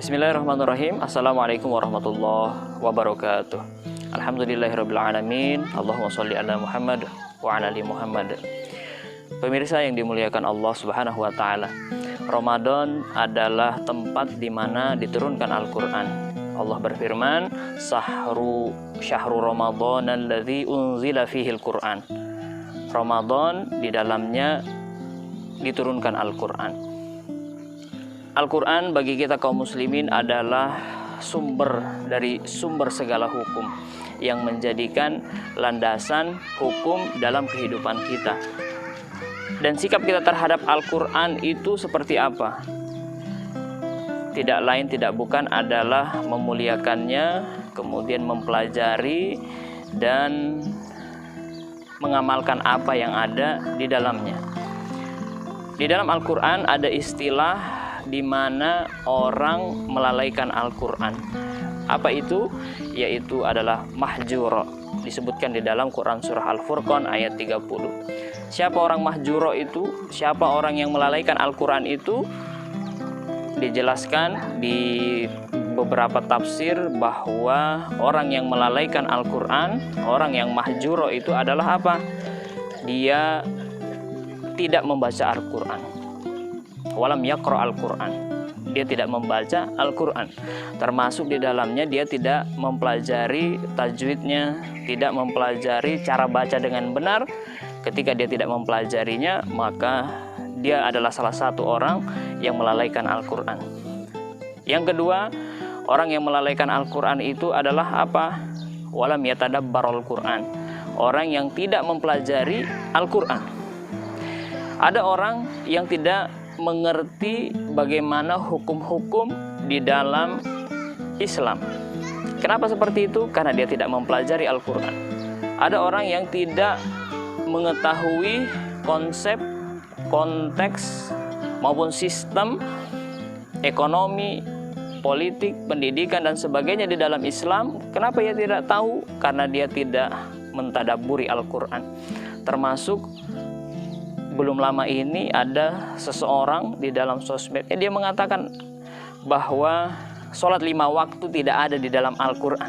Bismillahirrahmanirrahim. Assalamualaikum warahmatullahi wabarakatuh. Alhamdulillahirrabbilalamin. Allahumma sholli ala Muhammad wa ala ali Muhammad. Pemirsa yang dimuliakan Allah Subhanahu wa taala, Ramadan adalah tempat di mana diturunkan Al-Qur'an. Allah berfirman, Syahru Ramadan alladzi unzila fihi Al-Qur'an. Ramadan di dalamnya diturunkan Al-Qur'an. Al-Quran bagi kita kaum muslimin adalah sumber dari sumber segala hukum yang menjadikan landasan hukum dalam kehidupan kita. Dan sikap kita terhadap Al-Quran itu seperti apa? Tidak lain tidak bukan adalah memuliakannya, kemudian mempelajari dan mengamalkan apa yang ada di dalamnya. Di dalam Al-Quran ada istilah di mana orang melalaikan Al-Quran. Apa itu? Yaitu adalah mahjuro. Disebutkan di dalam Quran surah Al-Furqan ayat 30. Siapa orang mahjuro itu? Siapa orang yang melalaikan Al-Quran itu? Dijelaskan di beberapa tafsir bahwa orang yang melalaikan Al-Quran, orang yang mahjuro itu adalah apa? Dia tidak membaca Al-Quran. Walam yaqra Al-Quran, dia tidak membaca Al-Quran, termasuk di dalamnya dia tidak mempelajari tajwidnya, tidak mempelajari cara baca dengan benar. Ketika dia tidak mempelajarinya, maka dia adalah salah satu orang yang melalaikan Al-Quran. Yang kedua, orang yang melalaikan Al-Quran itu adalah apa? Walam yatadabbarul Quran, orang yang tidak mempelajari Al-Quran. Ada orang yang tidak mengerti bagaimana hukum-hukum di dalam Islam. Kenapa seperti itu? Karena dia tidak mempelajari Al-Quran. Ada orang yang tidak mengetahui konsep, konteks, maupun sistem ekonomi, politik, pendidikan, dan sebagainya di dalam Islam. Kenapa ia tidak tahu? Karena dia tidak mentadabburi Al-Quran. Termasuk belum lama ini ada seseorang di dalam sosmed, dia mengatakan bahwa sholat 5 waktu tidak ada di dalam Al-Quran.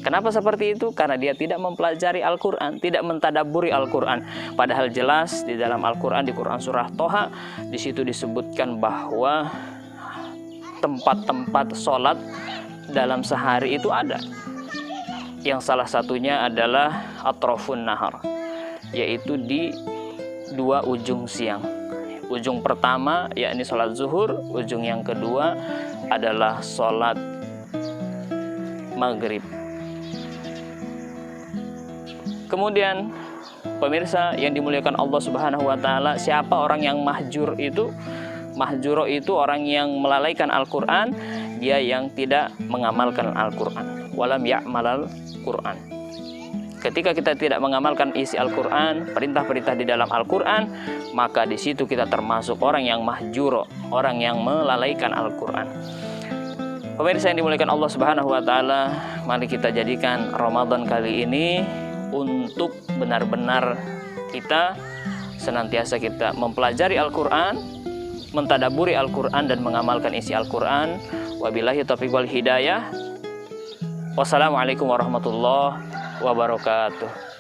Kenapa seperti itu? Karena dia tidak mempelajari Al-Quran, tidak mentadabburi Al-Quran. Padahal jelas di dalam Al-Quran, di Quran surah Toha, di situ disebutkan bahwa tempat-tempat sholat dalam sehari itu ada. Yang salah satunya adalah atrafun nahar, yaitu di 2 ujung siang. Ujung pertama yakni sholat zuhur, ujung yang kedua adalah sholat maghrib. Kemudian pemirsa yang dimuliakan Allah Subhanahu wa taala, siapa orang yang mahjur itu? Mahjuro itu orang yang melalaikan Al-Quran, dia yang tidak mengamalkan Al-Quran. Walam ya'malal Quran. Ketika kita tidak mengamalkan isi Al-Quran, perintah-perintah di dalam Al-Quran, maka di situ kita termasuk orang yang mahjuro, orang yang melalaikan Al-Quran. Pemirsa yang dimuliakan Allah Subhanahu wa taala, mari kita jadikan Ramadan kali ini untuk benar-benar kita senantiasa kita mempelajari Al-Quran, mentadabburi Al-Quran, dan mengamalkan isi Al-Quran. Wabillahi taufiq wal hidayah. Wassalamualaikum warahmatullahi wabarakatuh.